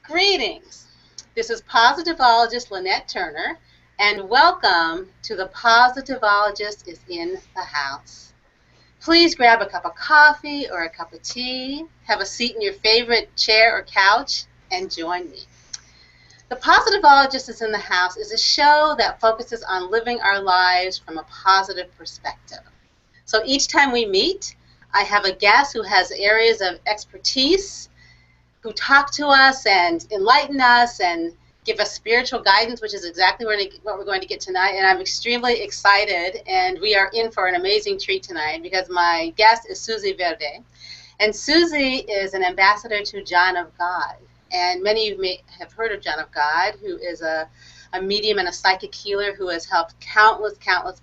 Greetings. This is Positivologist Lynette Turner, and welcome to The Positivologist is in the House. Please grab a cup of coffee or a cup of tea, have a seat in your favorite chair or couch, and join me. The Positivologist is in the House is a show that focuses on living our lives from a positive perspective. So each time we meet, I have a guest who has areas of expertise, who talk to us and enlighten us and give us spiritual guidance, which is exactly what we're going to get tonight. And I'm extremely excited, and we are in for an amazing treat tonight because my guest is Susie Verde. And Susie is an ambassador to John of God. And many of you may have heard of John of God, who is a medium and a psychic healer who has helped countless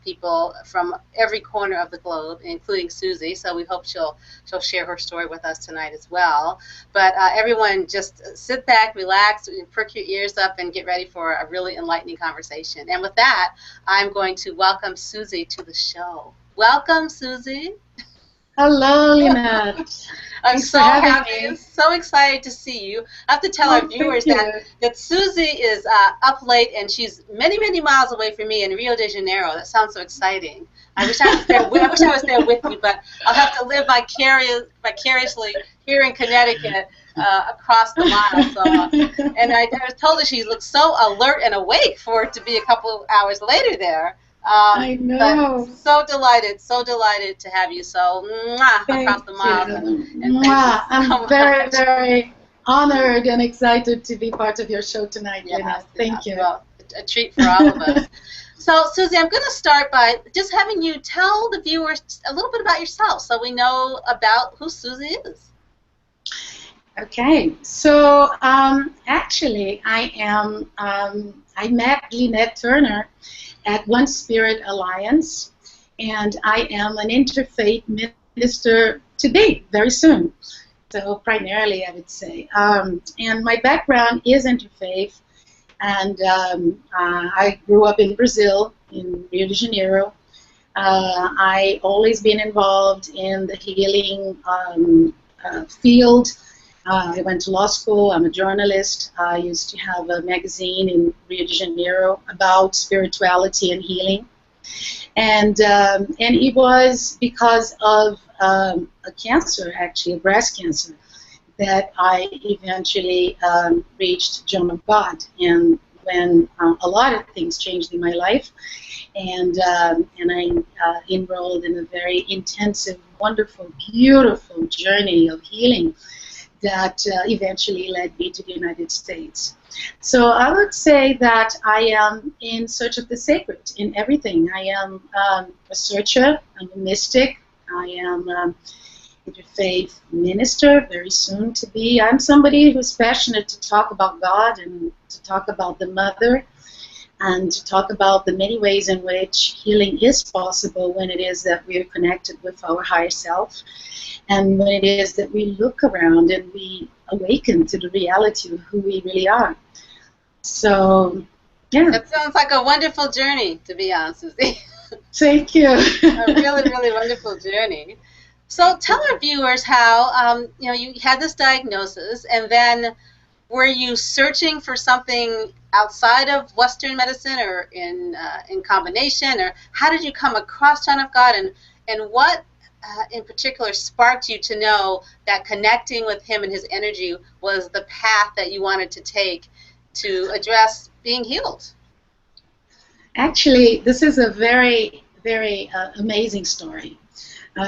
people from every corner of the globe, including Susie. So we hope she'll share her story with us tonight as well. But everyone just sit back, relax, perk your ears up, and get ready for a really enlightening conversation. And with that, I'm going to welcome Susie to the show. Welcome, Susie. Hello, Lynette. I'm so happy, so excited to see you. I have to tell our viewers that Susie is up late and she's many, many miles away from me in Rio de Janeiro. That sounds so exciting. I wish I was there with you, but I'll have to live vicariously here in Connecticut across the mile. So, and I was told her she looked so alert and awake for it to be a couple hours later there. I know. So delighted to have you. So, across the miles. I'm very, very honored and excited to be part of your show tonight, Lynette. Thank you. Well, a treat for all of us. So, Susie, I'm going to start by just having you tell the viewers a little bit about yourself so we know about who Susie is. Okay. So, actually, I met Lynette Turner at One Spirit Alliance, and I am an interfaith minister to be very soon. So primarily, I would say. And my background is interfaith, and I grew up in Brazil, in Rio de Janeiro. I always been involved in the healing field. I went to law school. I'm a journalist. I used to have a magazine in Rio de Janeiro about spirituality and healing. And it was because of a cancer, actually, a breast cancer, that I eventually reached John of God. And when a lot of things changed in my life, and I enrolled in a very intensive, wonderful, beautiful journey of healing that eventually led me to the United States. So I would say that I am in search of the sacred in everything. I am a searcher, I'm a mystic, I am an interfaith minister, very soon to be. I'm somebody who's passionate to talk about God and to talk about the Mother and to talk about the many ways in which healing is possible when it is that we are connected with our higher self, and when it is that we look around and we awaken to the reality of who we really are. So, yeah. That sounds like a wonderful journey, to be honest, Susie. Thank you. A really, really wonderful journey. So tell our viewers how, you had this diagnosis, and then were you searching for something outside of Western medicine or in combination, or how did you come across John of God, and what in particular sparked you to know that connecting with him and his energy was the path that you wanted to take to address being healed? Actually, this is a very, very amazing story.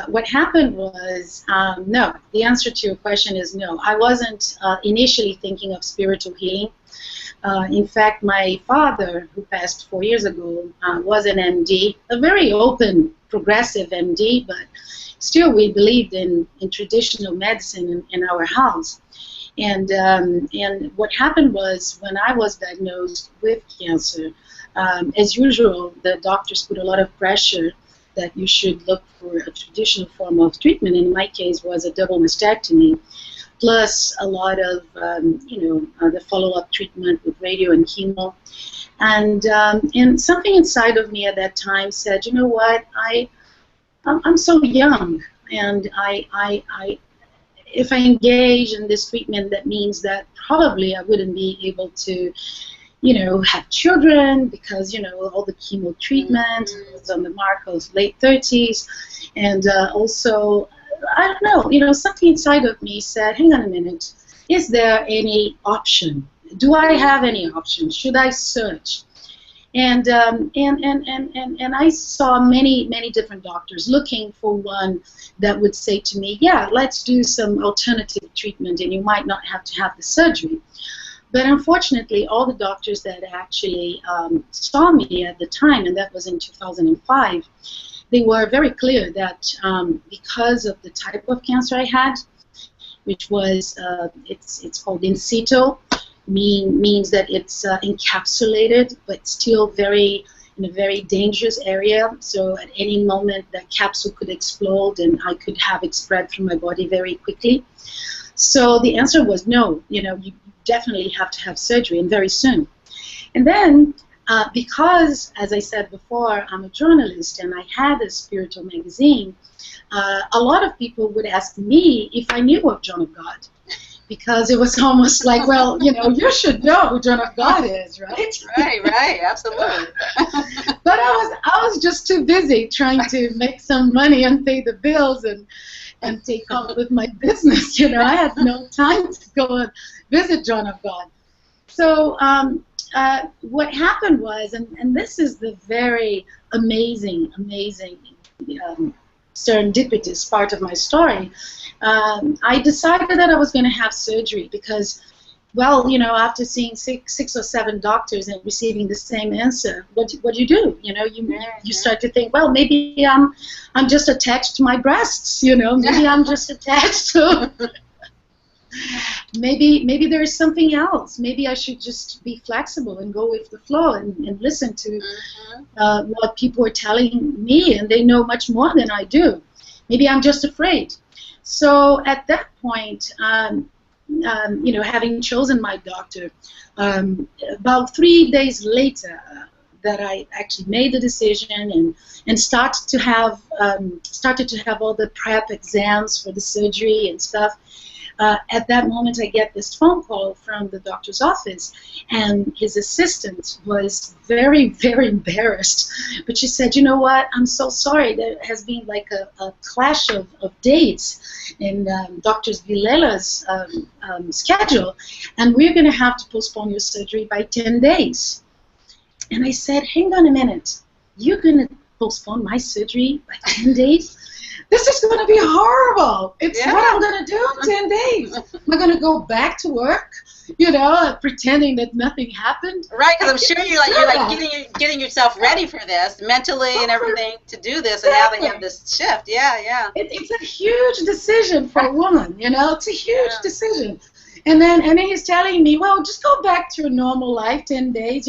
What happened was, no, the answer to your question is no. I wasn't initially thinking of spiritual healing. In fact, my father, who passed 4 years ago, was an MD, a very open, progressive MD, but still we believed in traditional medicine in our house. And what happened was, when I was diagnosed with cancer, as usual, the doctors put a lot of pressure that you should look for a traditional form of treatment. In my case, was a double mastectomy, plus a lot of, the follow-up treatment with radio and chemo. And something inside of me at that time said, you know what, I'm so young, and if I engage in this treatment, that means that probably I wouldn't be able to, have children because, all the chemo treatment was on the mark of late 30s. And also, I don't know, something inside of me said, hang on a minute, is there any option? Do I have any options? Should I search? And I saw many different doctors looking for one that would say to me, yeah, let's do some alternative treatment and you might not have to have the surgery. But unfortunately, all the doctors that actually saw me at the time, and that was in 2005, they were very clear that because of the type of cancer I had, which was, it's called in situ, means that it's encapsulated, but still in a very dangerous area. So at any moment, that capsule could explode, and I could have it spread through my body very quickly. So the answer was no. You definitely have to have surgery, and very soon. And then, because, as I said before, I'm a journalist, and I had a spiritual magazine, a lot of people would ask me if I knew of John of God. Because it was almost like, well, you should know who John of God is, right? Right, absolutely. But I was just too busy trying to make some money and pay the bills and take on with my business. I had no time to go and visit John of God. So what happened was, and this is the very amazing serendipitous part of my story, I decided that I was going to have surgery because, well, after seeing six or seven doctors and receiving the same answer, what do you do? You start to think, well, maybe I'm just attached to my breasts, maybe I'm just attached to maybe there is something else. Maybe I should just be flexible and go with the flow and listen to what people are telling me, and they know much more than I do. Maybe I'm just afraid. So at that point, having chosen my doctor, about 3 days later, that I actually made the decision and started to have all the prep exams for the surgery and stuff. At that moment, I get this phone call from the doctor's office, and his assistant was very, very embarrassed. But she said, you know what, I'm so sorry. There has been like a clash of dates in Dr. Vilela's schedule, and we're going to have to postpone your surgery by 10 days. And I said, hang on a minute. You're going to postpone my surgery by 10 days? This is going to be horrible. It's what I'm going to do in 10 days. Am I going to go back to work, pretending that nothing happened? Right, because I'm sure you're like getting yourself ready for this mentally and everything to do this, and now they have this shift. Yeah. It's a huge decision for a woman, It's a huge decision. And then he's telling me, well, just go back to your normal life, 10 days,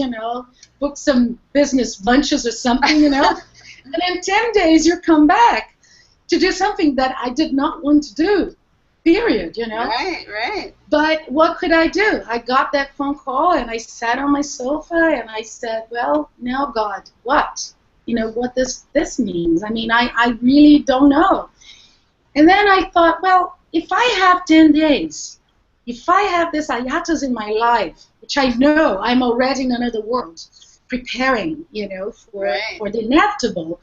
book some business lunches or something, And in 10 days, you come back to do something that I did not want to do, period, Right. But what could I do? I got that phone call, and I sat on my sofa, and I said, well, now, God, what? What does this mean? I mean, I really don't know. And then I thought, well, if I have 10 days, if I have this hiatus in my life, which I know I'm already in another world, preparing, for the inevitable,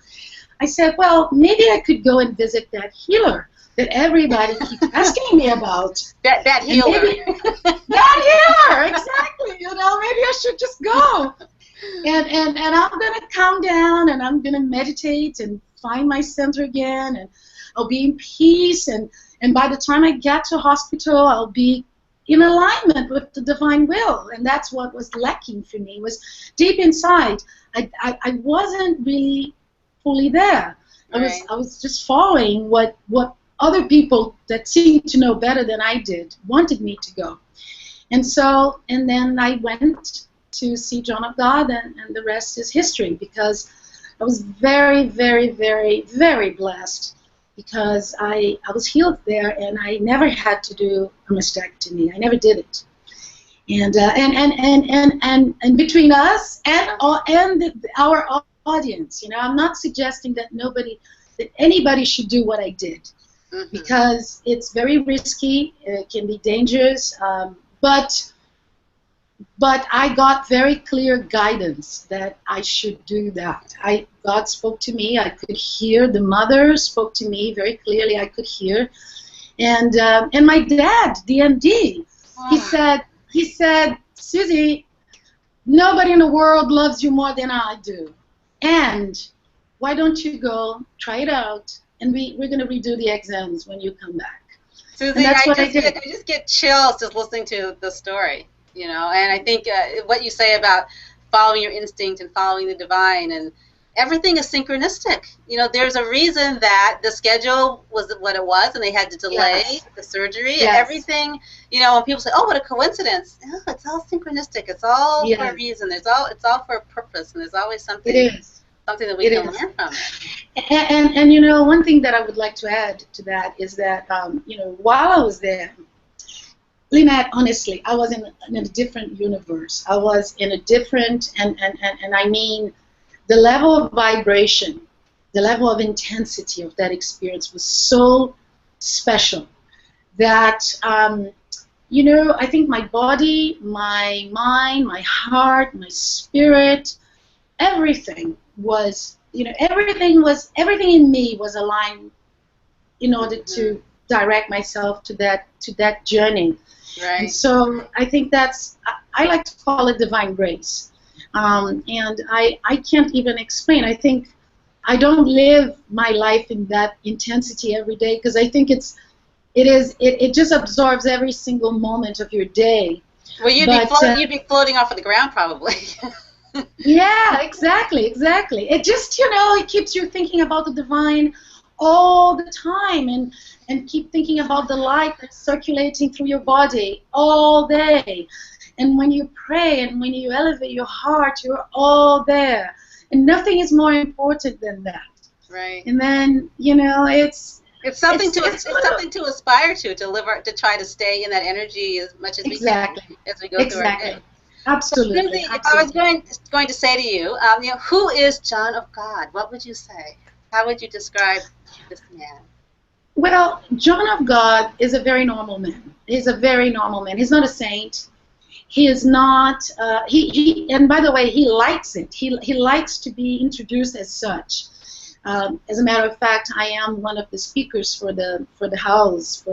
I said, well, maybe I could go and visit that healer that everybody keeps asking me about. That healer. That healer, exactly. Maybe I should just go. And I'm going to calm down, and I'm going to meditate and find my center again, and I'll be in peace. And by the time I get to hospital, I'll be in alignment with the divine will. And that's what was lacking for me, was deep inside. I wasn't really fully there. I was just following what other people that seemed to know better than I did wanted me to go. And then I went to see John of God, and the rest is history, because I was very, very, very, very blessed, because I was healed there, and I never had to do a mastectomy. I never did it. And between us and our audience, I'm not suggesting that anybody should do what I did. because it's very risky. It can be dangerous, but I got very clear guidance that I should do that. God spoke to me. I could hear. The mother spoke to me very clearly. I could hear, and my dad, the MD, he said, Susie, nobody in the world loves you more than I do, and why don't you go try it out, and we're going to redo the exams when you come back. Susie, I just get chills just listening to the story. You know, and I think what you say about following your instinct and following the divine, and everything is synchronistic. You know, there's a reason that the schedule was what it was, and they had to delay the surgery. Yes. Everything, you know, when people say, "Oh, what a coincidence!" No, it's all synchronistic. It's all for a reason. It's all for a purpose, and there's always something that we can learn from it. And you know, one thing that I would like to add to that is that you know, while I was there, Lynette, honestly, I was in a different universe. I was in a different, and I mean, the level of vibration, the level of intensity of that experience was so special that, you know, I think my body, my mind, my heart, my spirit, everything was, you know, everything in me was aligned in order to direct myself to that journey. Right. And so I think I like to call it divine grace. And I can't even explain. I think I don't live my life in that intensity every day because I think it just absorbs every single moment of your day. Well, you'd be floating off of the ground probably. Yeah, exactly. It just, you know, it keeps you thinking about the divine all the time, and keep thinking about the light that's circulating through your body all day. And when you pray and when you elevate your heart, you're all there. And nothing is more important than that. Right. And then, you know, it's something to aspire to live to try to stay in that energy as much as we can as we go through our day. Absolutely. So, Susie, if I was going to say to you, you know, who is John of God? What would you say? How would you describe this man? Well, John of God is a very normal man. He's a very normal man. He's not a saint. He is not. And by the way, he likes it. He likes to be introduced as such. As a matter of fact, I am one of the speakers for the house,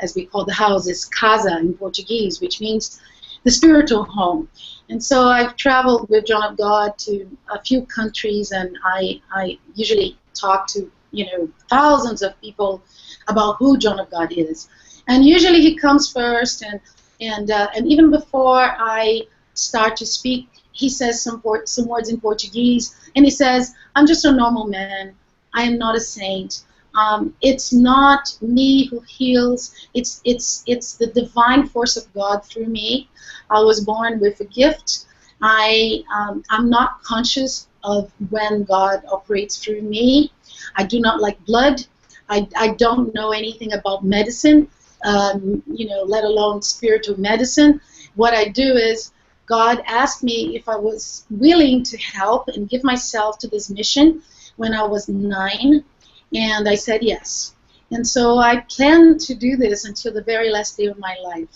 as we call the house, is casa in Portuguese, which means the spiritual home. And so I've traveled with John of God to a few countries, and I usually talk to, you know, thousands of people about who John of God is. And usually he comes first, and even before I start to speak, he says some words in Portuguese, and he says, "I'm just a normal man. I am not a saint. It's not me who heals. It's the divine force of God through me. I was born with a gift. I'm not conscious of when God operates through me. I do not like blood. I don't know anything about medicine, you know, let alone spiritual medicine. What I do is God asked me if I was willing to help and give myself to this mission when I was 9, and I said yes. And so I plan to do this until the very last day of my life.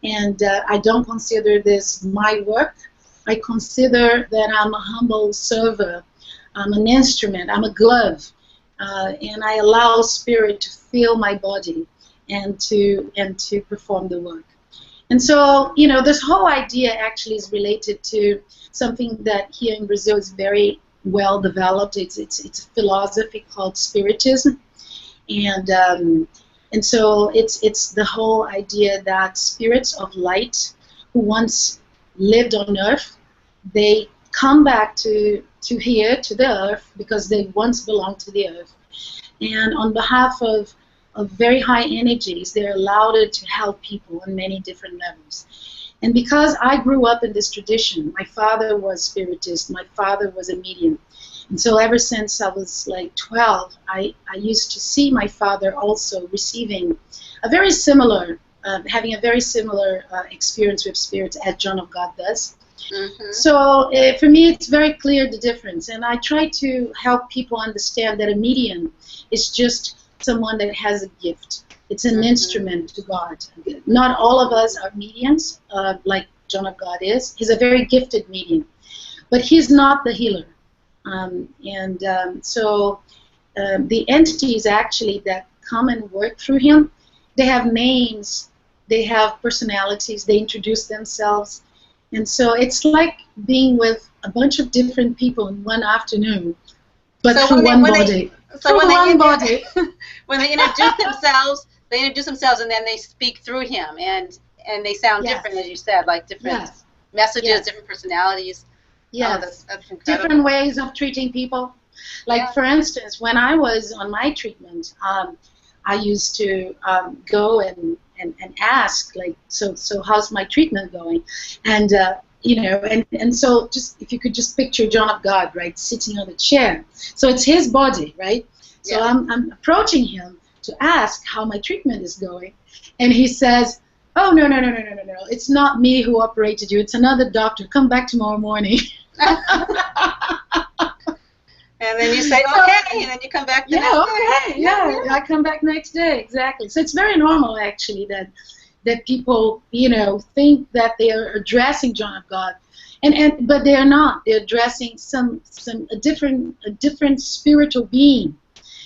And I don't consider this my work. I consider that I'm a humble server. I'm an instrument. I'm a glove. And I allow Spirit to fill my body and to perform the work. And so, you know, this whole idea actually is related to something that here in Brazil is very well developed. It's a philosophy called Spiritism, and so it's the whole idea that spirits of light who once lived on Earth, they come back to here, to the Earth, because they once belonged to the Earth, and on behalf of very high energies, they're allowed to help people on many different levels. And because I grew up in this tradition, my father was spiritist, my father was a medium. And so ever since I was like 12, I used to see my father also receiving a very similar, having a very similar experience with spirits as John of God does. Mm-hmm. So for me, it's very clear the difference. And I try to help people understand that a medium is just someone that has a gift. It's an instrument to God. Not all of us are mediums, like John of God is. He's a very gifted medium, but he's not the healer. So the entities actually that come and work through him, they have names, they have personalities, they introduce themselves. And so it's like being with a bunch of different people in one afternoon, but so through one body. When they introduce themselves, and then they speak through him, and they sound different, as you said, like different messages, different personalities. Yes, that's different ways of treating people. Like, for instance, when I was on my treatment, I used to go and ask, like, so how's my treatment going? And and so just if you could just picture John of God, right, sitting on a chair. So it's his body, right? So I'm approaching him to ask how my treatment is going, and he says, "Oh, no, it's not me who operated you. It's another doctor. Come back tomorrow morning." And then you say, okay, and then you come back the next day. Yeah, I come back next day, exactly. So it's very normal, actually, that people, think that they are addressing John of God, but they are not. They're addressing a different spiritual being,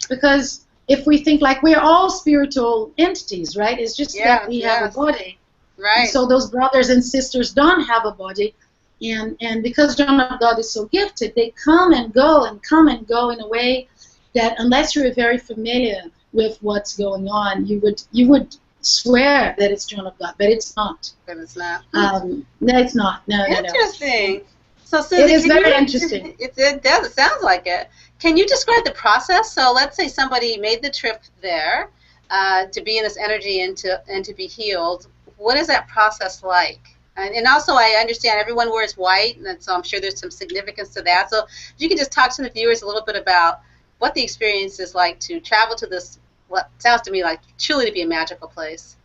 because if we think like we're all spiritual entities, right? It's just that we have a body, right? And so those brothers and sisters don't have a body. And because John of God is so gifted, they come and go in a way that, unless you're very familiar with what's going on, you would swear that it's John of God, but it's not. But it's not. No, it's not. No, interesting. So, Susie, it is very interesting. It does. It sounds like it. Can you describe the process? So, let's say somebody made the trip there to be in this energy and to be healed. What is that process like? And also, I understand everyone wears white, and so I'm sure there's some significance to that. So if you can just talk to the viewers a little bit about what the experience is like to travel to this, what sounds to me like truly to be a magical place,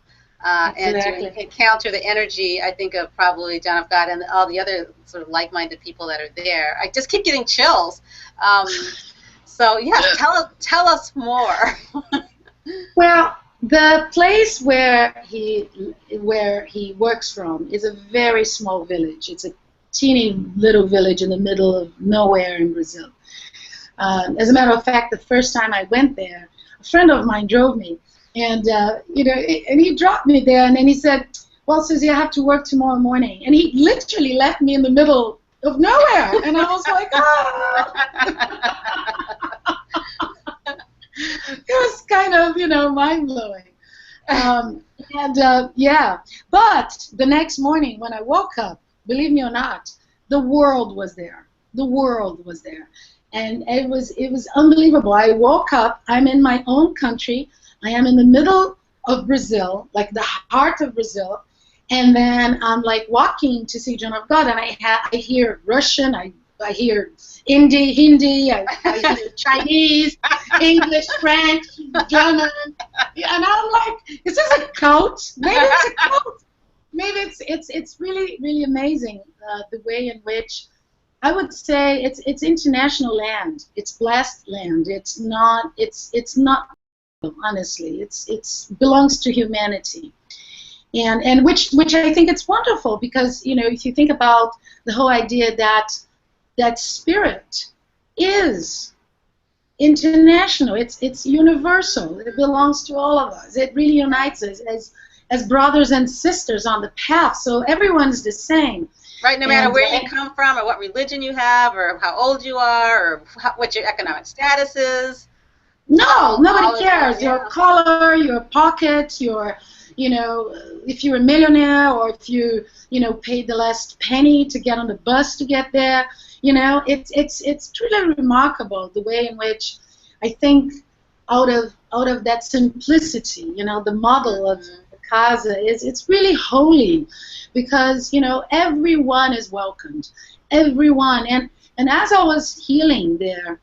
and to encounter the energy, I think, of probably John of God and all the other sort of like-minded people that are there. I just keep getting chills. So, tell us more. Well, the place where he works from is a very small village. It's a teeny little village in the middle of nowhere in Brazil. As a matter of fact, the first time I went there, a friend of mine drove me, and and he dropped me there, and then he said, "Well, Susie, I have to work tomorrow morning," and he literally left me in the middle of nowhere, and I was like, It was kind of, mind-blowing. But the next morning when I woke up, believe me or not, the world was there. The world was there. And it was unbelievable. I woke up, I'm in my own country, I am in the middle of Brazil, like the heart of Brazil, and then I'm like walking to see John of God, and I hear Russian, I hear Hindi, I hear Chinese, English, French, German, and I'm like, is this a cult? Maybe it's a cult. Maybe it's really, really amazing the way in which I would say it's international land. It's blessed land. It's not honestly. It's belongs to humanity, and which I think it's wonderful, because if you think about the whole idea that spirit is international. It's universal. It belongs to all of us. It really unites us as brothers and sisters on the path. So everyone's the same. Right, no matter where you come from, or what religion you have, or how old you are, or what your economic status is. No, nobody cares. Your color, your pocket, your, if you're a millionaire, or if you, paid the last penny to get on the bus to get there. It's truly remarkable the way in which I think out of that simplicity, the model of the casa it's really holy, because everyone is welcomed, everyone, and as I was healing there,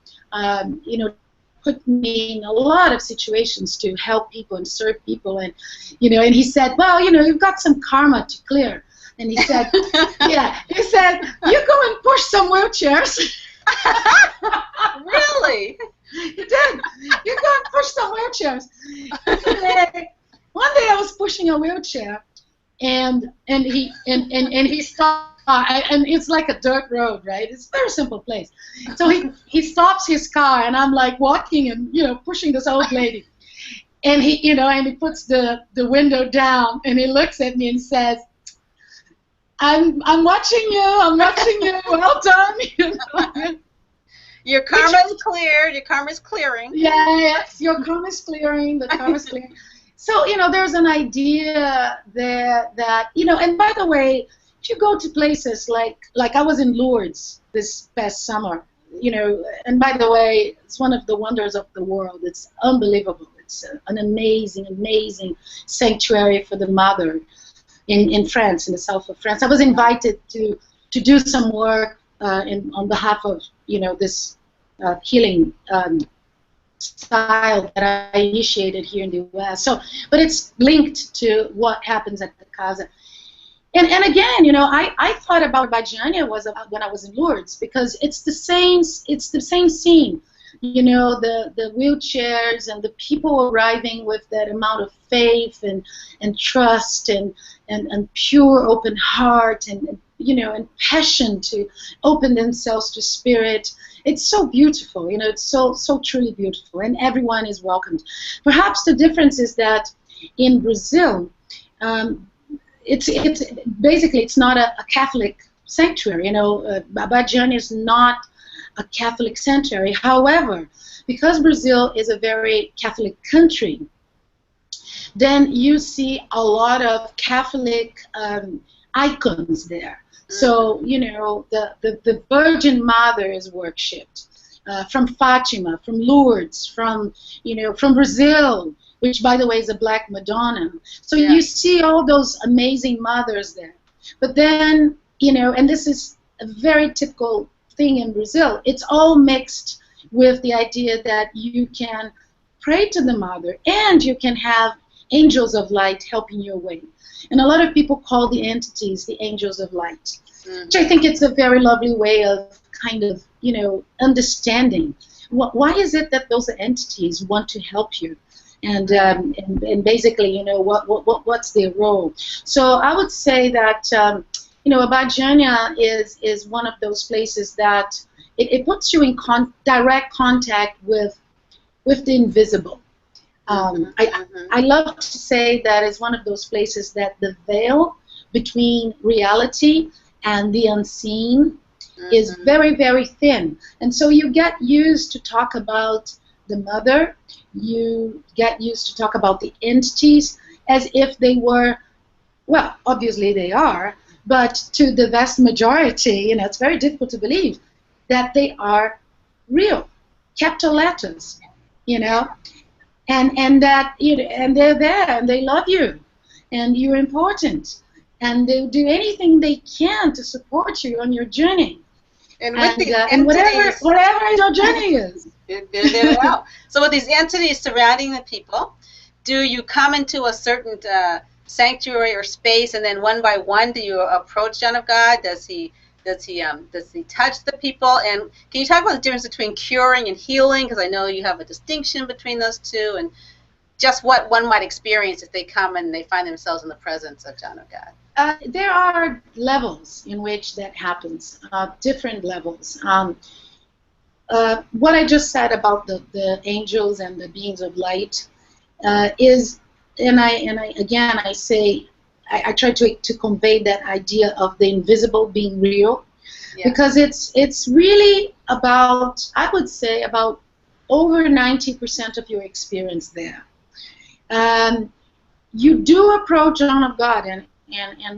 put me in a lot of situations to help people and serve people, and and he said, well, you've got some karma to clear. And he said, you go and push some wheelchairs. Really? He did. You go and push some wheelchairs. One day I was pushing a wheelchair, and he stopped. And it's like a dirt road, right? It's a very simple place. So he stops his car, and I'm like walking and pushing this old lady, and he puts the window down, and he looks at me and says, I'm watching you. I'm watching you. Well done. Your karma is cleared. Your karma is clearing. Yes, your karma is clearing. The karma is clearing. So there's an idea there that and by the way, if you go to places like I was in Lourdes this past summer, and by the way, it's one of the wonders of the world. It's unbelievable. It's an amazing, amazing sanctuary for the mother in France, in the south of France. I was invited to do some work on behalf of this healing style that I initiated here in the U.S. So, but it's linked to what happens at the Casa. And again, I thought about Bajania when I was in Lourdes, because it's the same scene. The wheelchairs and the people arriving with that amount of faith and trust and pure open heart and passion to open themselves to spirit. It's so beautiful, it's so truly beautiful, and everyone is welcomed. Perhaps the difference is that in Brazil, it's basically not a Catholic sanctuary. Bajania is not a Catholic sanctuary. However, because Brazil is a very Catholic country, then you see a lot of Catholic icons there. So the Virgin Mother is worshipped from Fatima, from Lourdes, from Brazil, which by the way is a Black Madonna. So you see all those amazing mothers there. But then and this is a very typical thing in Brazil. It's all mixed with the idea that you can pray to the Mother and you can have angels of light helping your way. And a lot of people call the entities the angels of light, which I think it's a very lovely way of kind of, understanding why is it that those entities want to help you, and basically, what's their role. So I would say that, Bajania is one of those places that it puts you in direct contact with the invisible. I love to say that it's one of those places that the veil between reality and the unseen is very, very thin. And so you get used to talk about the Mother, you get used to talk about the entities as if they were, well, obviously they are, but to the vast majority, it's very difficult to believe that they are real, capital letters, and that and they're there and they love you and you're important and they'll do anything they can to support you on your journey and whatever your journey is. Wow. So with these entities surrounding the people, do you come into a certain sanctuary or space, and then one by one do you approach John of God? Does he touch the people? And can you talk about the difference between curing and healing? Because I know you have a distinction between those two, and just what one might experience if they come and they find themselves in the presence of John of God. There are levels in which that happens, different levels. What I just said about the angels and the beings of light is, and I say, I try to convey that idea of the invisible being real, because it's really about, I would say, about over 90% of your experience there. You do approach John of God, and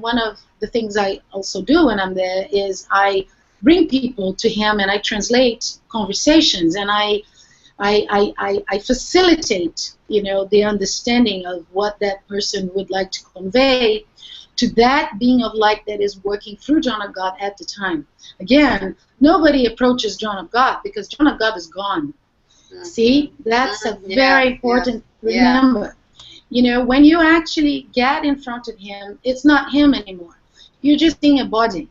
one of the things I also do when I'm there is I bring people to him and I translate conversations, and I facilitate, the understanding of what that person would like to convey to that being of light that is working through John of God at the time. Again, nobody approaches John of God because John of God is gone. See, that's a very important remember. When you actually get in front of him, it's not him anymore. You're just seeing a body.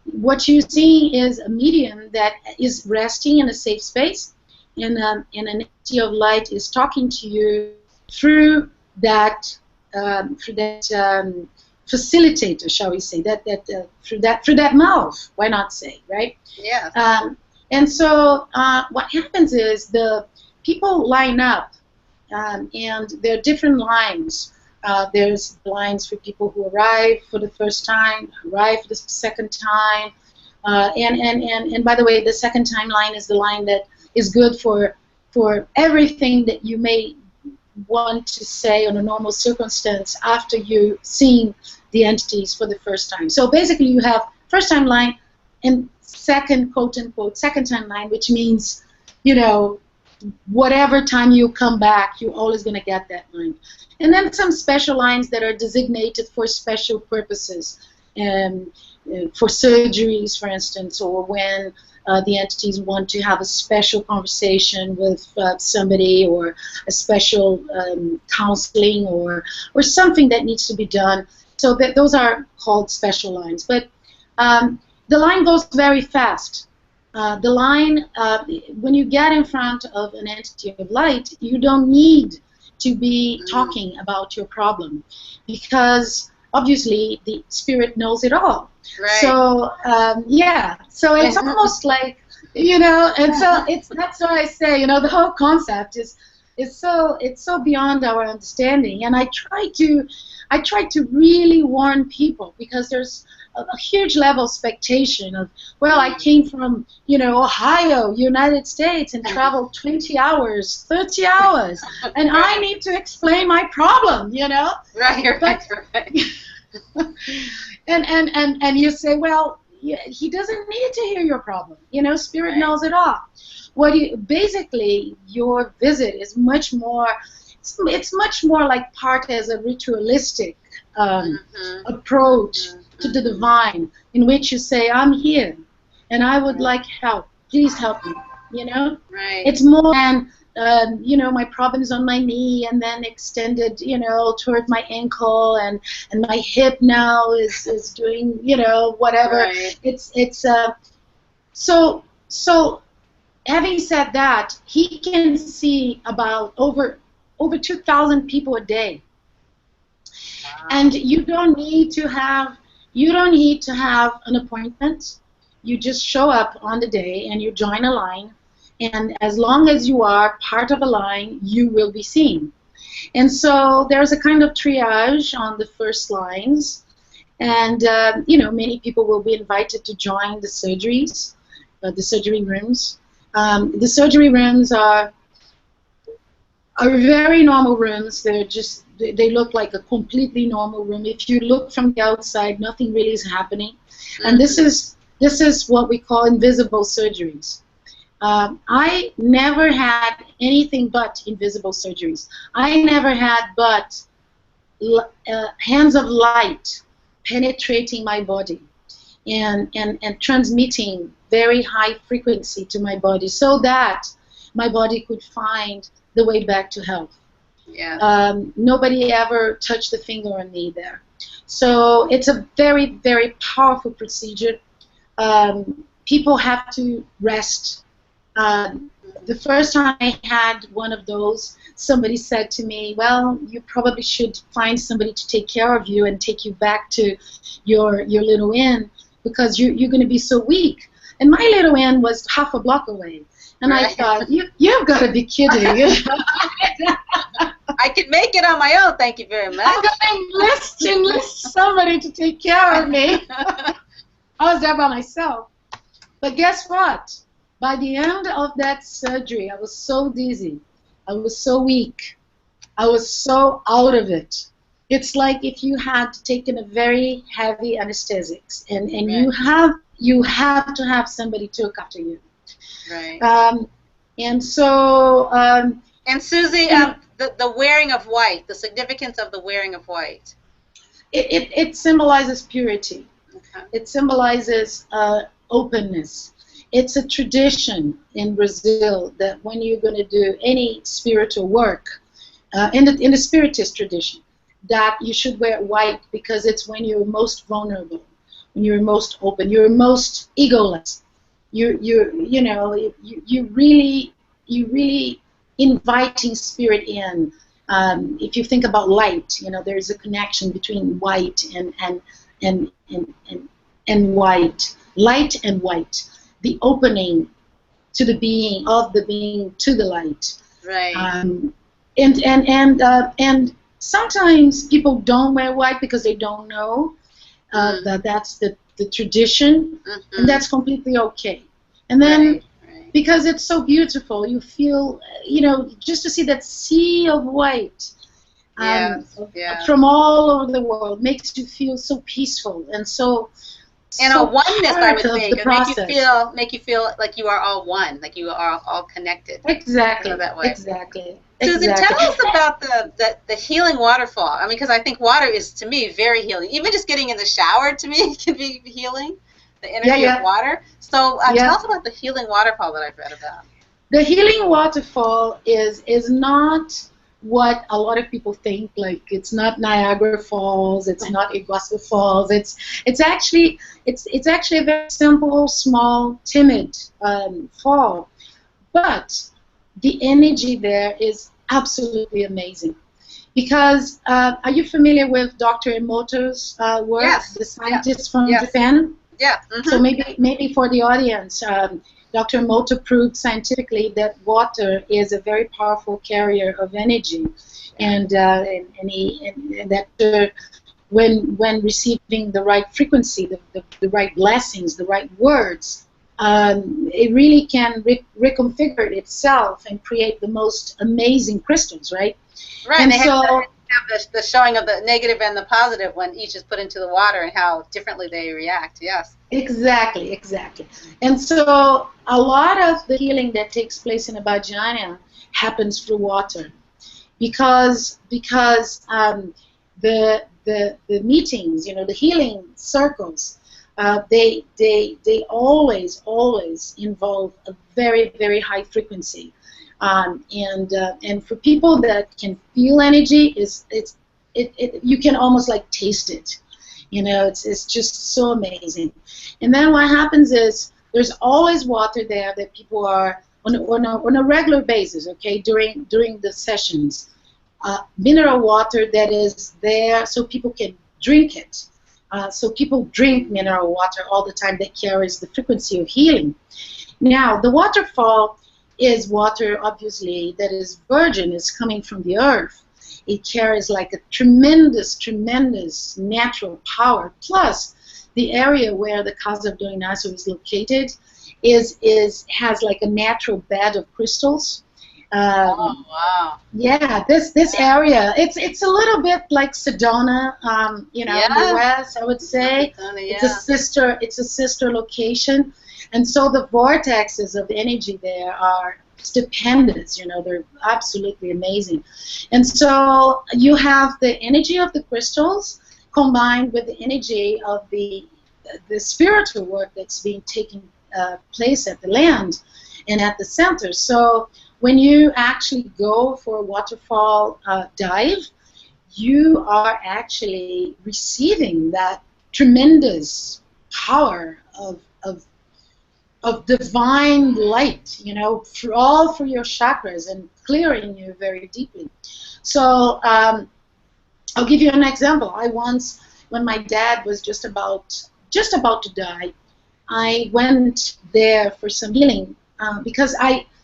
what you see is a medium that is resting in a safe space, and an entity of light is talking to you through that facilitator, shall we say, through that mouth. Why not say, right? Yeah. And so what happens is the people line up, and there are different lines. There's lines for people who arrive for the first time, arrive for the second time, and by the way, the second time line is the line that is good for everything that you may want to say on a normal circumstance after you seeing the entities for the first time. So basically, you have first time line and second, quote unquote, second time line, which means, you know, whatever time you come back, you're always going to get that line. And then some special lines that are designated for special purposes, for surgeries, for instance, or when the entities want to have a special conversation with somebody, or a special counseling, or something that needs to be done. So that those are called special lines. But the line goes very fast. The line, when you get in front of an entity of light, you don't need to be talking about your problem, because obviously the spirit knows it all. Right. So yeah, so it's almost like, you know, and so that's why I say, you know, the whole concept is so beyond our understanding, and I try to really warn people, because there's a huge level of expectation of, well, I came from, you know, Ohio, United States, and traveled 20 hours, 30 hours, and I need to explain my problem, you know? Right, right. And you say, well, he doesn't need to hear your problem. You know, Spirit knows it all. Basically, your visit is much more, it's much more like part as a ritualistic approach to the divine, in which you say, I'm here, and I would like help. Please help me, you know? Right. It's more than, you know, my problem's on my knee, and then extended, you know, toward my ankle, and my hip now is doing, you know, whatever. Right. It's so having said that, he can see about over 2,000 people a day. Wow. And you don't need to have an appointment. You just show up on the day and you join a line, and as long as you are part of a line, you will be seen. And so there's a kind of triage on the first lines, and you know, many people will be invited to join the surgeries, the surgery rooms. The surgery rooms are very normal rooms. They look like a completely normal room. If you look from the outside, nothing really is happening. And this is what we call invisible surgeries. I never had anything but invisible surgeries. I never had but hands of light penetrating my body and transmitting very high frequency to my body, so that my body could find the way back to health. Yeah. Nobody ever touched a finger on me there. So it's a very, very powerful procedure. People have to rest. The first time I had one of those, somebody said to me, well, you probably should find somebody to take care of you and take you back to your little inn, because you're going to be so weak. And my little inn was half a block away. And Right. I thought, you've got to be kidding. I can make it on my own, thank you very much. I'm going to enlist somebody to take care of me. I was there by myself. But guess what? By the end of that surgery, I was so dizzy. I was so weak. I was so out of it. It's like if you had taken a very heavy anesthetics, and Right. you have to have somebody to look after you. Right. And so And Susie, the wearing of white, the significance of the wearing of white. it symbolizes purity. Okay. It symbolizes openness. It's a tradition in Brazil that when you're going to do any spiritual work, in the Spiritist tradition, that you should wear white, because it's when you're most vulnerable, when you're most open, you're most egoless. You really inviting spirit in. If you think about light, there's a connection between white and white, light and white, the opening to the being of the being to the light. Right. And sometimes people don't wear white because they don't know that that's the tradition, and that's completely okay. And then because it's so beautiful, you feel, just to see that sea of white from all over the world makes you feel so peaceful and so. And a oneness, I would think, make you feel like you are all one, like you are all connected. Exactly. That way. Exactly. Susan, tell us about the healing waterfall. I mean, because I think water is, to me, very healing. Even just getting in the shower, to me, can be healing. The energy of water. So tell us about the healing waterfall that I've read about. The healing waterfall is not what a lot of people think. Like, it's not Niagara Falls, it's not Iguazu Falls. It's actually a very simple, small, timid fall, but the energy there is absolutely amazing. Because are you familiar with Dr. Emoto's work? Yes. The scientist from Japan. Yeah. So maybe for the audience, Dr. Emoto proved scientifically that water is a very powerful carrier of energy, and that when receiving the right frequency, the right blessings, the right words, it really can reconfigure itself and create the most amazing crystals, right? Right. And they have the showing of the negative and the positive when each is put into the water and how differently they react. Yes. Exactly. And so a lot of the healing that takes place in a vagina happens through water, because the meetings, the healing circles, they always involve a very, very high frequency. And for people that can feel energy, you can almost like taste it. It's just so amazing. And then what happens is there's always water there that people are on a regular basis, okay, during the sessions. Mineral water that is there so people can drink it. So people drink mineral water all the time that carries the frequency of healing. Now, the waterfall is water, obviously, that is virgin, is coming from the earth. It carries like a tremendous, tremendous natural power. Plus, the area where the Casa of Doinazo is located has like a natural bed of crystals. Oh, wow. Yeah, this area, it's a little bit like Sedona, in the West, I would say. Sedona, it's a sister location. And so the vortexes of energy there are stupendous, they're absolutely amazing. And so you have the energy of the crystals combined with the energy of the spiritual work that's being taking place at the land and at the center. So when you actually go for a waterfall dive, you are actually receiving that tremendous power of divine light, through your chakras and clearing you very deeply. So I'll give you an example. I once, when my dad was just about to die, I went there for some healing because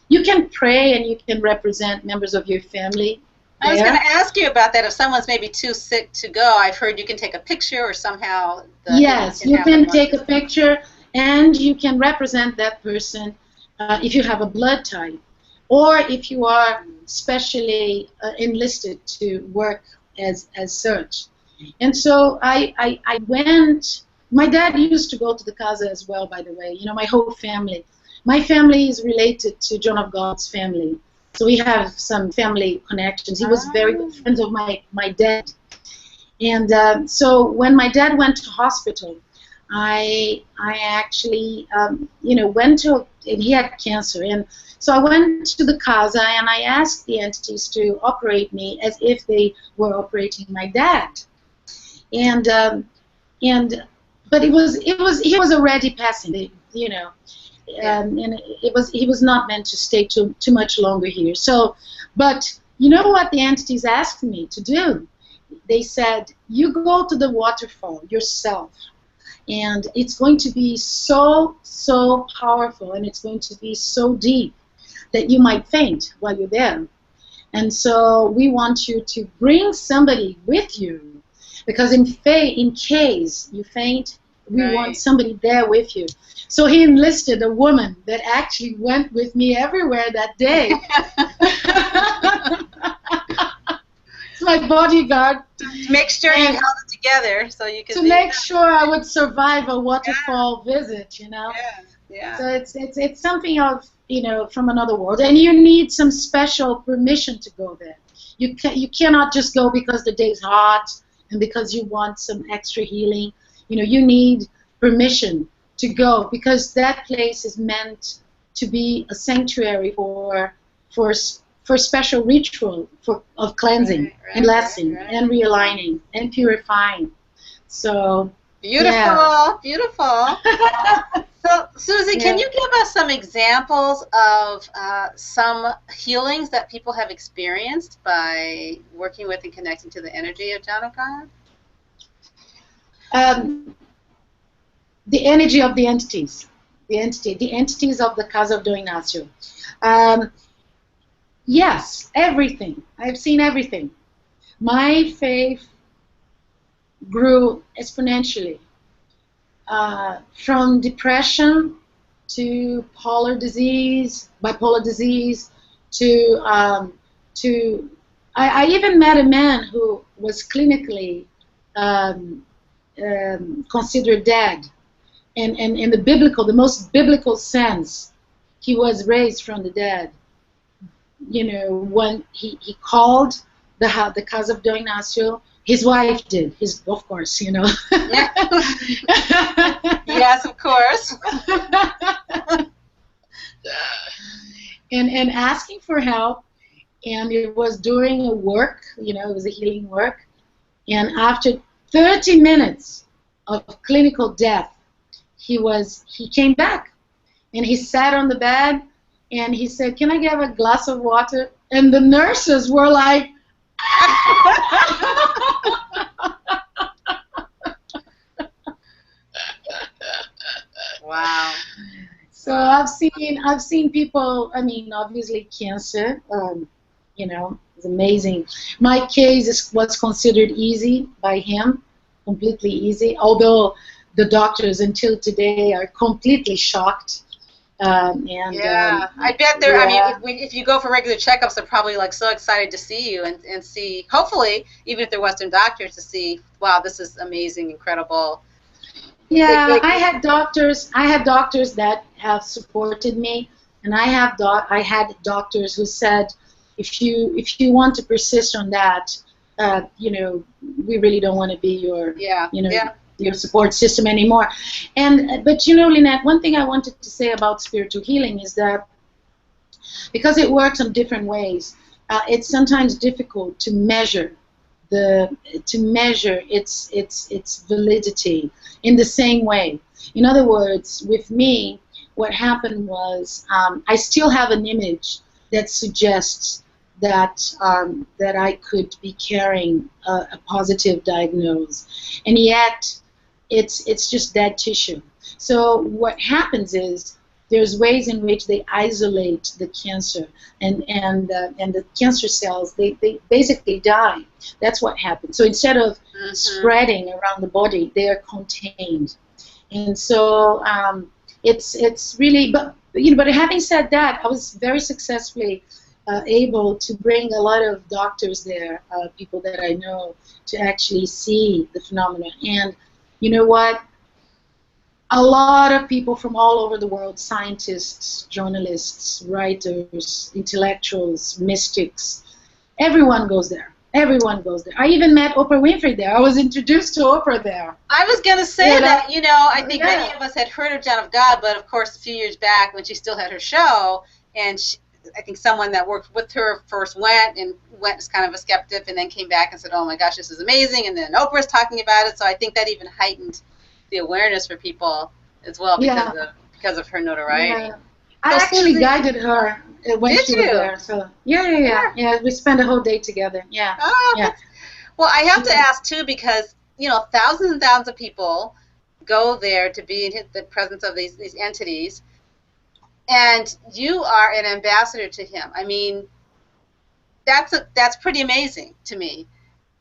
you can pray and you can represent members of your family. I was going to ask you about that. If someone's maybe too sick to go, I've heard you can take a picture or somehow. Yes, you can take a picture. And you can represent that person if you have a blood type, or if you are specially enlisted to work as such. And so I went. My dad used to go to the Casa as well, by the way. My whole family. My family is related to John of God's family, so we have some family connections. He was very good friends of my dad. And so when my dad went to hospital, I actually, went to, and he had cancer, and so I went to the Casa and I asked the entities to operate me as if they were operating my dad. And but he was already passing, you know, and he was not meant to stay too much longer here. So, but you know what the entities asked me to do? They said, you go to the waterfall yourself, and it's going to be so powerful, and it's going to be so deep that you might faint while you're there. And so we want you to bring somebody with you, because in case you faint, we want somebody there with you. So he enlisted a woman that actually went with me everywhere that day. It's my bodyguard. To make sure you held it together so you could to make sure I would survive a waterfall visit, you know. Yeah. So it's something of, you know, from another world, and you need some special permission to go there. You cannot just go because the day's hot and because you want some extra healing. You know, you need permission to go, because that place is meant to be a sanctuary for special ritual of cleansing and blessing and realigning and purifying. So beautiful, beautiful. So, Susie, can you give us some examples of some healings that people have experienced by working with and connecting to the energy of John O'Connor? The energy of the entities, the entities of the Casa do Inácio. Yes, everything. I've seen everything. My faith grew exponentially. From depression to bipolar disease, to I even met a man who was clinically considered dead, and in the most biblical sense, he was raised from the dead. You know, when he called the Casa do Inácio. His wife did. Of course, you know. Yes, of course. and asking for help, and it was during a work, you know, it was a healing work, and after 30 minutes of clinical death, he came back, and he sat on the bed, and he said, "Can I get a glass of water?" And the nurses were like, wow. So I've seen people. I mean, obviously cancer. You know, it's amazing. My case was considered easy by him, completely easy. Although the doctors until today are completely shocked. I bet they're. I mean, if you go for regular checkups, they're probably like so excited to see you and see. Hopefully, even if they're Western doctors, to see, wow, this is amazing, incredible. Yeah, I had doctors that have supported me, and I had doctors who said, if you want to persist on that, you know, we really don't want to be your your support system anymore. But you know, Lynette, one thing I wanted to say about spiritual healing is that because it works in different ways, it's sometimes difficult to measure its validity in the same way. In other words, with me, what happened was I still have an image that suggests that that I could be carrying a positive diagnosis, and yet it's just dead tissue. So what happens is there's ways in which they isolate the cancer, and the cancer cells, they basically die. That's what happens. So instead of spreading around the body, they are contained. And so it's really, but you know, but having said that, I was very successfully able to bring a lot of doctors there, people that I know, to actually see the phenomena. And you know what? A lot of people from all over the world, scientists, journalists, writers, intellectuals, mystics, everyone goes there. Everyone goes there. I even met Oprah Winfrey there. I was introduced to Oprah there. I was going to say that, you know, I think many of us had heard of John of God, but of course a few years back when she still had her show, and I think someone that worked with her first went as kind of a skeptic, and then came back and said, oh my gosh, this is amazing, and then Oprah's talking about it, so I think that even heightened the awareness for people as well because of her notoriety. Yeah. I So actually Susie, guided her when did she was you? there. So yeah. We spent a whole day together. Yeah, Oh, yeah. well, I have She to ask too because thousands and thousands of people go there to be in the presence of these entities, and you are an ambassador to him. I mean, that's pretty amazing to me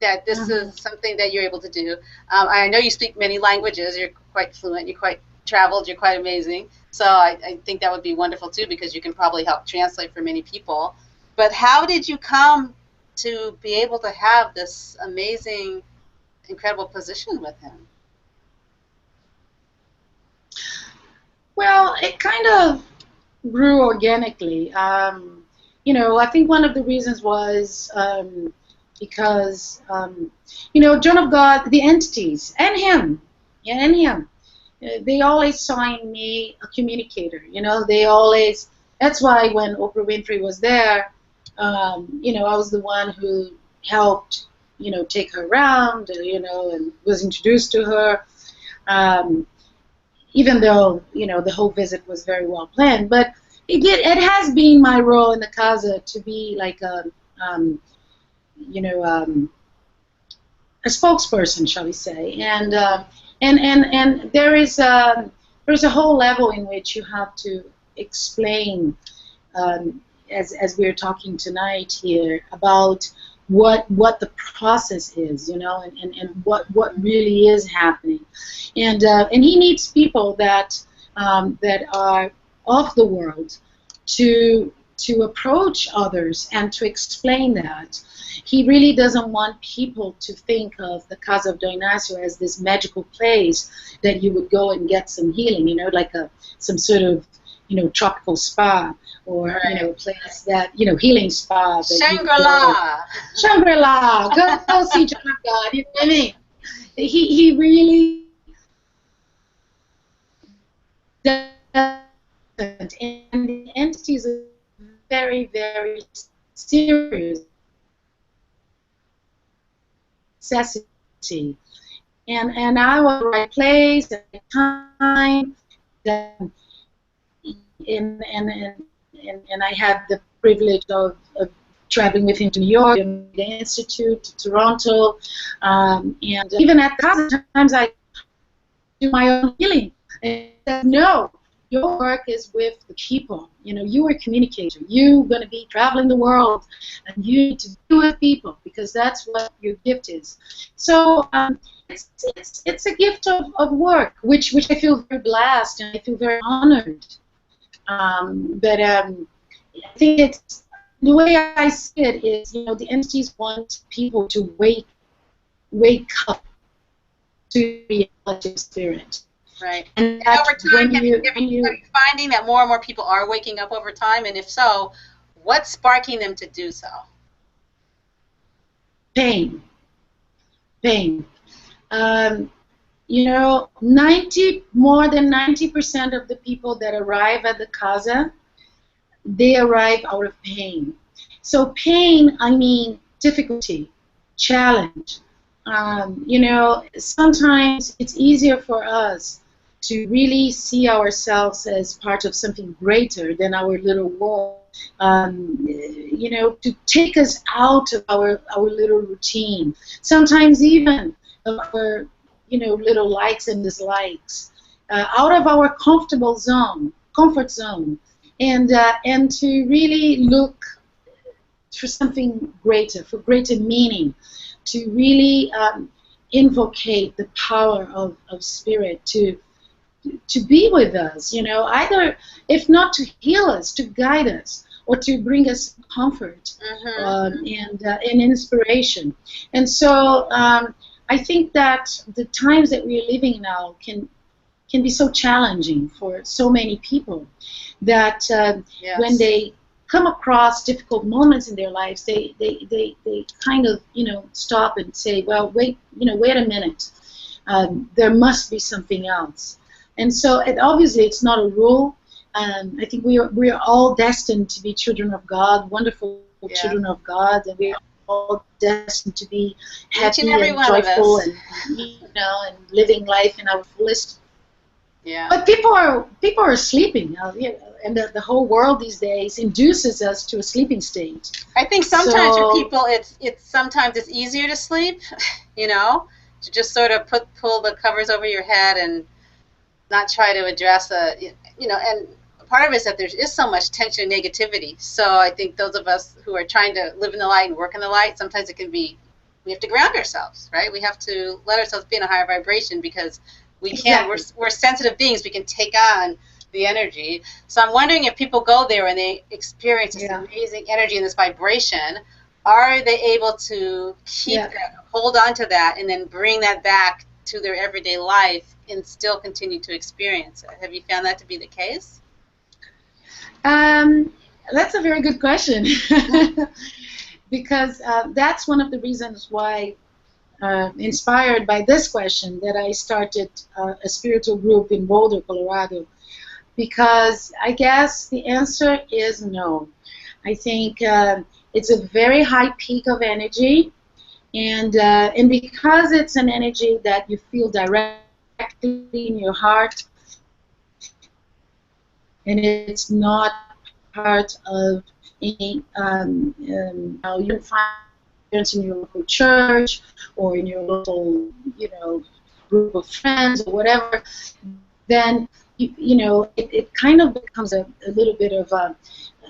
that this Mhm. is something that you're able to do. I know you speak many languages. You're quite fluent. You're quite traveled. You're quite amazing. So I think that would be wonderful too because you can probably help translate for many people. But how did you come to be able to have this amazing, incredible position with him? Well, it kind of grew organically. I think one of the reasons was because John of God, the entities, and him, they always saw in me a communicator. They always. That's why when Oprah Winfrey was there, I was the one who helped, take her around, and was introduced to her. Um, Even though the whole visit was very well planned, but it has been my role in the casa to be like um, you know a spokesperson, shall we say, and there's a whole level in which you have to explain, as we're talking tonight here, about what the process is, and what really is happening, and he needs people that are of the world to approach others and to explain that. He really doesn't want people to think of the Casa of Don Ignacio as this magical place that you would go and get some healing, like some sort of tropical spa, or Right. place that healing spa that you would go. Shangri-La. Shangri-La, go see John of God. You know what I mean? He really doesn't, and the entities are very, very serious necessity. And I was at the right place at the time, and and I had the privilege of traveling with him to New York, and the Institute, to Toronto, and even at the times I do my own healing. And said, no, your work is with the people. You are a communicator. You're going to be traveling the world, and you need to be with people because that's what your gift is. So it's a gift of work, which I feel very blessed and I feel very honored. But I think it's the way I see it is, the entities want people to wake up to reality of spirit. Right. And And that over time, have you finding that more and more people are waking up over time? And if so, what's sparking them to do so? pain. More than 90% of the people that arrive at the casa, they arrive out of pain. So pain, I mean difficulty, challenge. Sometimes it's easier for us to really see ourselves as part of something greater than our little world. To take us out of our little routine. Sometimes even of our, little likes and dislikes, out of our comfort zone, and to really look for something greater, for greater meaning, to really invocate the power of spirit to be with us, either, if not to heal us, to guide us, or to bring us comfort, and inspiration. And so I think that the times that we are living now can be so challenging for so many people that Yes. when they come across difficult moments in their lives, they kind of stop and say, well, wait a minute, there must be something else. And so obviously it's not a rule. I think we are all destined to be children of God, wonderful Yeah. children of God, and we are all destined to be Each and happy every and one of joyful us. and living life in our fullest. Yeah. But people are sleeping, and the whole world these days induces us to a sleeping state. I think sometimes for So people, sometimes it's easier to sleep, to just sort of pull the covers over your head and not try to address and part of it is that there is so much tension and negativity. So I think those of us who are trying to live in the light and work in the light, sometimes it can be, we have to ground ourselves, right? We have to let ourselves be in a higher vibration because we can't, we're sensitive beings, we can take on the energy. So I'm wondering if people go there and they experience this amazing energy and this vibration, are they able to keep that, hold on to that, and then bring that back to their everyday life and still continue to experience it? Have you found that to be the case? That's a very good question. Because that's one of the reasons why, inspired by this question, that I started a spiritual group in Boulder, Colorado. Because I guess the answer is no. I think it's a very high peak of energy, and because it's an energy that you feel directly in your heart, and it's not part of any you don't find it in your local church or in your local group of friends or whatever, then it kind of becomes a little bit of a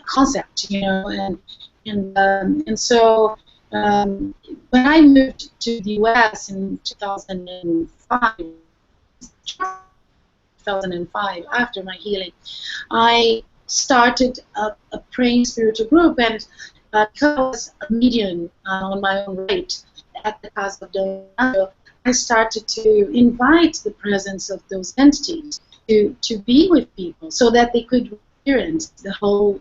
concept, and so when I moved to the U.S. in 2005, after my healing, I started a praying spiritual group, and because I was a medium on my own right at the Casa of Donato, I started to invite the presence of those entities to be with people so that they could experience the whole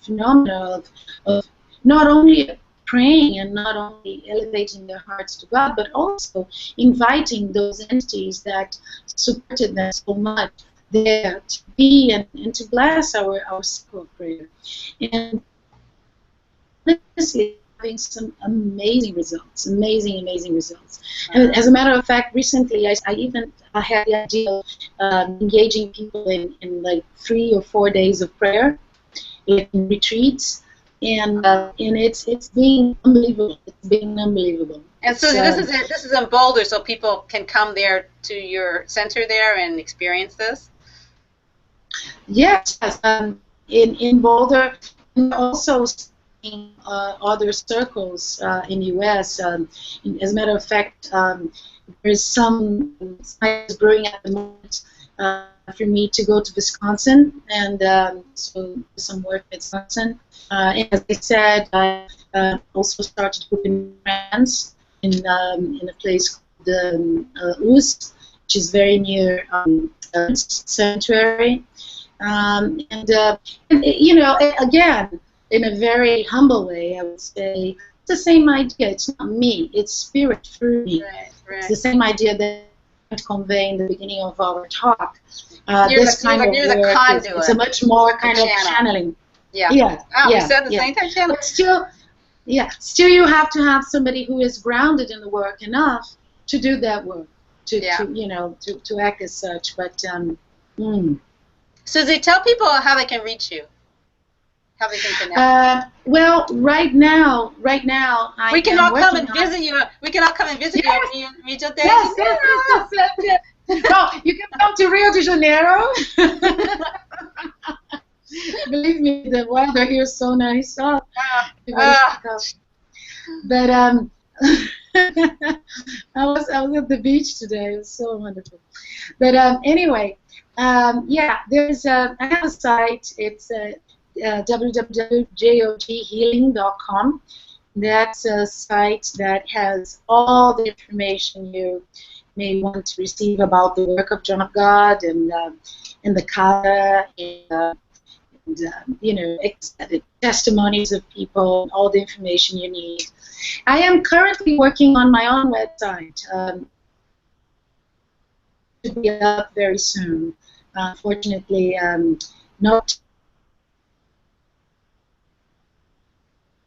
phenomena of not only praying and not only elevating their hearts to God, but also inviting those entities that supported them so much there to be and to bless our circle of prayer. And honestly, having some amazing results, amazing results. And as a matter of fact, recently I even had the idea of engaging people in like 3 or 4 days of prayer in retreats, and it's being unbelievable. It's being unbelievable. And so this is in Boulder, so people can come there to your center there and experience this. Yes, in Boulder, and also in other circles in the U.S. As a matter of fact, there's some science brewing at the moment for me to go to Wisconsin and so do some work in Wisconsin. And as I said, I also started in France in a place called Ouz, which is very near Sanctuary. And again, in a very humble way, I would say it's the same idea. It's not me. It's spirit through me. Right. It's the same idea that I convey in the beginning of our talk. You're this kind of the conduit. It's a much more kind of channeling. Yeah. We said the same time channel. But still you have to have somebody who is grounded in the work enough to do that work, to act as such. But Susie, tell people how they can reach you, how they can connect. Well, right now, we can all come and visit you. We can all come and visit you in Rio de Janeiro. Yes. No, you can come to Rio de Janeiro. Believe me, the weather here is so nice. But I was at the beach today. It was so wonderful. But anyway. There's I have a site. It's www.joghealing.com. That's a site that has all the information you may want to receive about the work of John of God and the Casa and testimonies of people, all the information you need. I am currently working on my own website. To be up very soon. Fortunately, not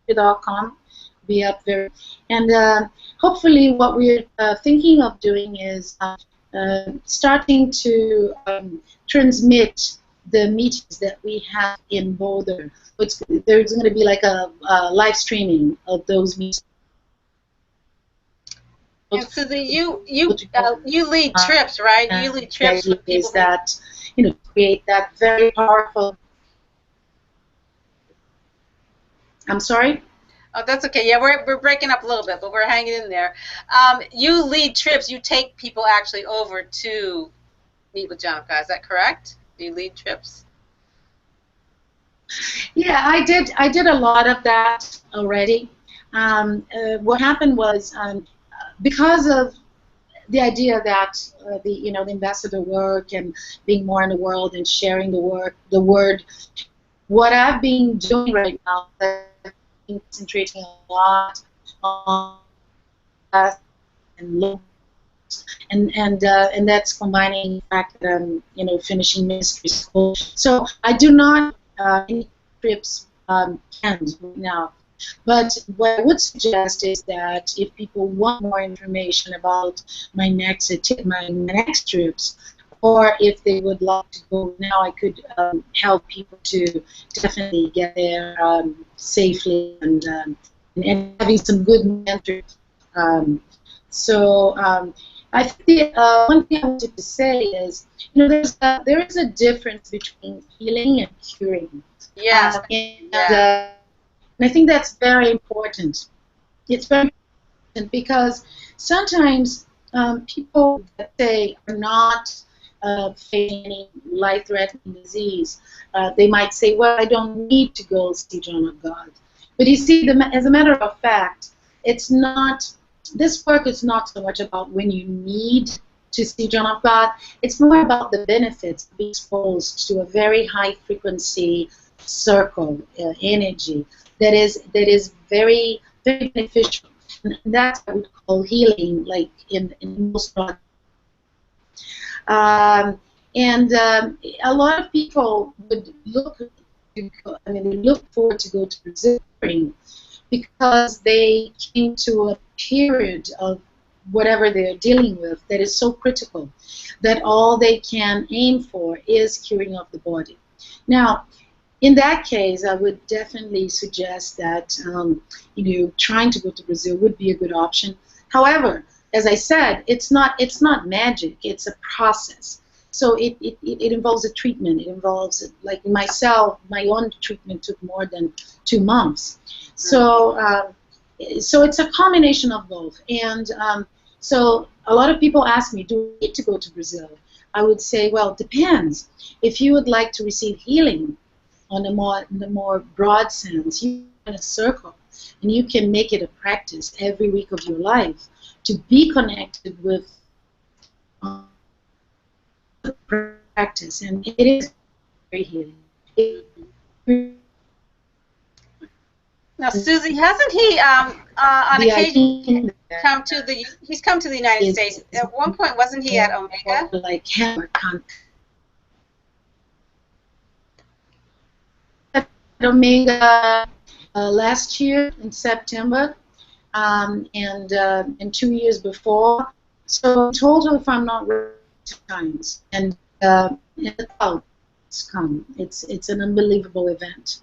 onespirital.com. Be up very, and hopefully what we're thinking of doing is starting to transmit the meetings that we have in Boulder. There's going to be like a live streaming of those meetings. And so you lead trips, right? You lead trips with people. Is that, you know, create that very powerful. I'm sorry. Oh, that's okay. Yeah, we're breaking up a little bit, but we're hanging in there. You lead trips. You take people actually over to meet with John of God. Is that correct? Do you lead trips? Yeah, I did a lot of that already. What happened was because of the idea that the ambassador work and being more in the world and sharing the word. What I've been doing right now is concentrating a lot on and that's combining the fact that I'm finishing ministry school. So I do not any trips planned right now. But what I would suggest is that if people want more information about my next trips, or if they would like to go now, I could help people to definitely get there safely and having some good mentors. I think the one thing I wanted to say is, there is a difference between healing and curing. Yes. And I think that's very important. It's very important because sometimes people that say are not facing any life-threatening disease, they might say, well, I don't need to go see John of God. But you see, as a matter of fact, it's not, this work is not so much about when you need to see John of God. It's more about the benefits of being exposed to a very high-frequency circle energy that is very, very beneficial. And that's what we call healing, like in most of a lot of people would look forward to go to Brazil because they came to a period of whatever they're dealing with that is so critical that all they can aim for is curing of the body. Now, in that case, I would definitely suggest that trying to go to Brazil would be a good option. However, as I said, it's not magic. It's a process. So it involves a treatment. It involves, like myself, my own treatment took more than 2 months. So it's a combination of both. And so a lot of people ask me, do we need to go to Brazil? I would say, well, it depends. If you would like to receive healing on the more broad sense, you in a circle, and you can make it a practice every week of your life to be connected with practice, and it is very healing. Now, Susie, hasn't he on occasion come to the United States? At one point, wasn't he at Omega? Like Omega last year in September, and 2 years before. So total, if I'm not wrong, times, and the clouds come. It's an unbelievable event.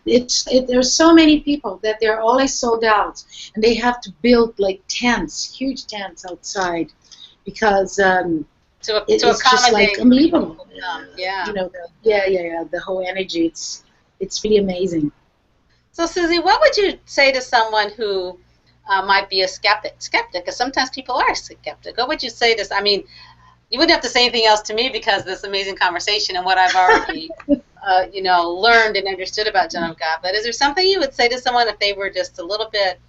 There's so many people that they're always sold out, and they have to build like tents, huge tents outside, because it's just like unbelievable. The whole energy. It's really amazing. So, Susie, what would you say to someone who might be a skeptic? Because sometimes people are skeptic. What would you say to? I mean, you wouldn't have to say anything else to me because of this amazing conversation and what I've already, learned and understood about John of God. But is there something you would say to someone if they were just a little bit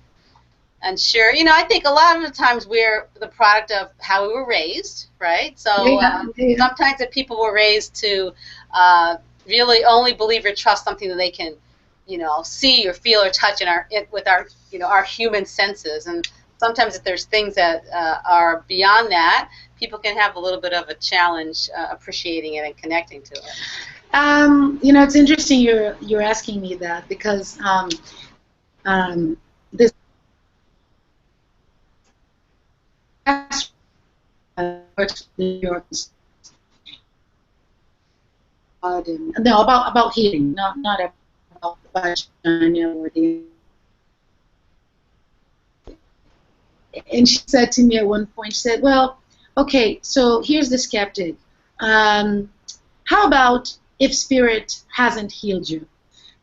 unsure? I think a lot of the times we're the product of how we were raised, right? So sometimes if people were raised to really only believe or trust something that they can, see or feel or touch with our human senses, and sometimes if there's things that are beyond that, people can have a little bit of a challenge appreciating it and connecting to it. It's interesting you're asking me that because this New York. No, about healing, not about vagina or the. And she said to me at one point, she said, "Well, okay, so here's the skeptic. How about if spirit hasn't healed you?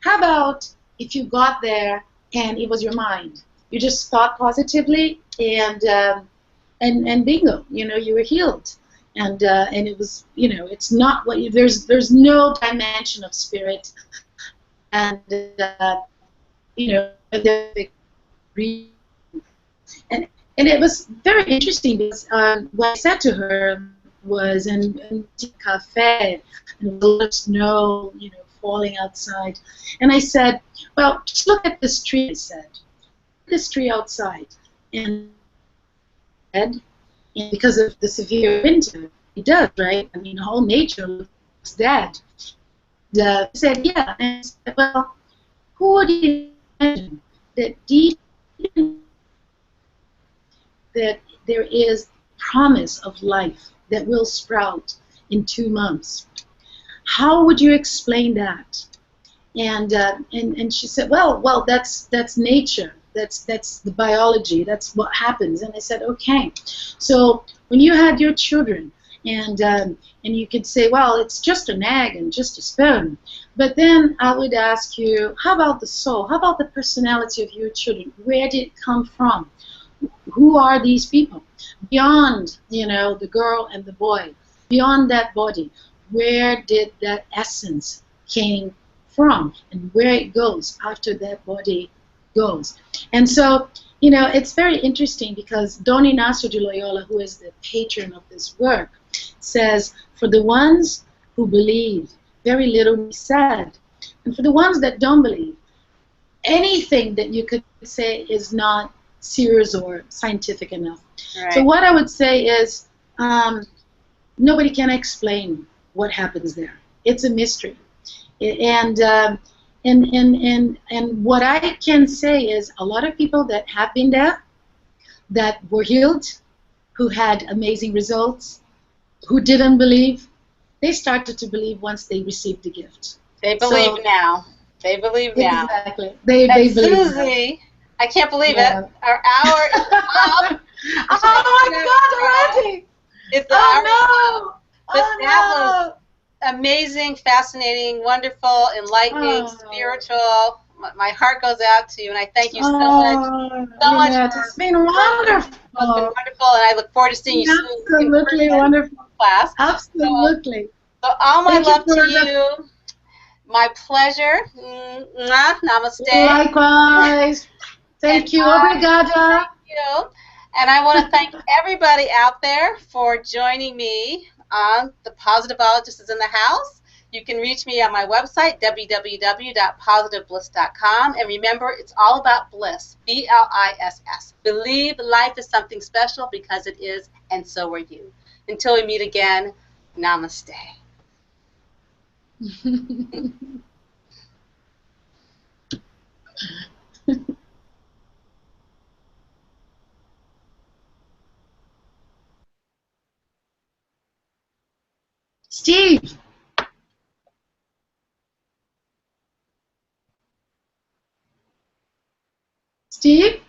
How about if you got there and it was your mind? You just thought positively and bingo, you were healed. And it was, it's not what you, there's no dimension of spirit, and the and it was very interesting because what I said to her was, and cafe, and a lot of snow, falling outside, and I said, well, just look at this tree. I said, this tree outside, and because of the severe winter, it does, right? I mean, whole nature looks dead. I said, yeah. And I said, well, who would you imagine that deep that there is promise of life that will sprout in 2 months? How would you explain that? And she said, well, that's nature. That's the biology. That's what happens. And I said, okay. So when you had your children, and you could say, well, it's just an egg and just a sperm. But then I would ask you, how about the soul? How about the personality of your children? Where did it come from? Who are these people? Beyond, the girl and the boy, beyond that body, where did that essence came from, and where it goes after that body goes? And so, it's very interesting because Don Ignacio de Loyola, who is the patron of this work, says, for the ones who believe, very little will be said. And for the ones that don't believe, anything that you could say is not serious or scientific enough. Right. So what I would say is, nobody can explain what happens there. It's a mystery. And what I can say is, a lot of people that have been there, that were healed, who had amazing results, who didn't believe, they started to believe once they received the gift. They believe now. They believe now. Exactly. They believe. Susie, I can't believe it. Our hour is up. Oh my God, already! It's no! But that was amazing, fascinating, wonderful, enlightening, spiritual. My heart goes out to you, and I thank you so much. So much. It's been wonderful. It's been wonderful, and I look forward to seeing you soon. Absolutely wonderful. Class. Absolutely. So all my love to you. My pleasure. Namaste. Likewise. Thank you. Obrigada. Thank you. And I want to thank everybody out there for joining me on The Positivologist is in the House. You can reach me on my website, www.positivebliss.com. And remember, it's all about bliss, B-L-I-S-S. Believe life is something special because it is, and so are you. Until we meet again, namaste. Steve. Steve?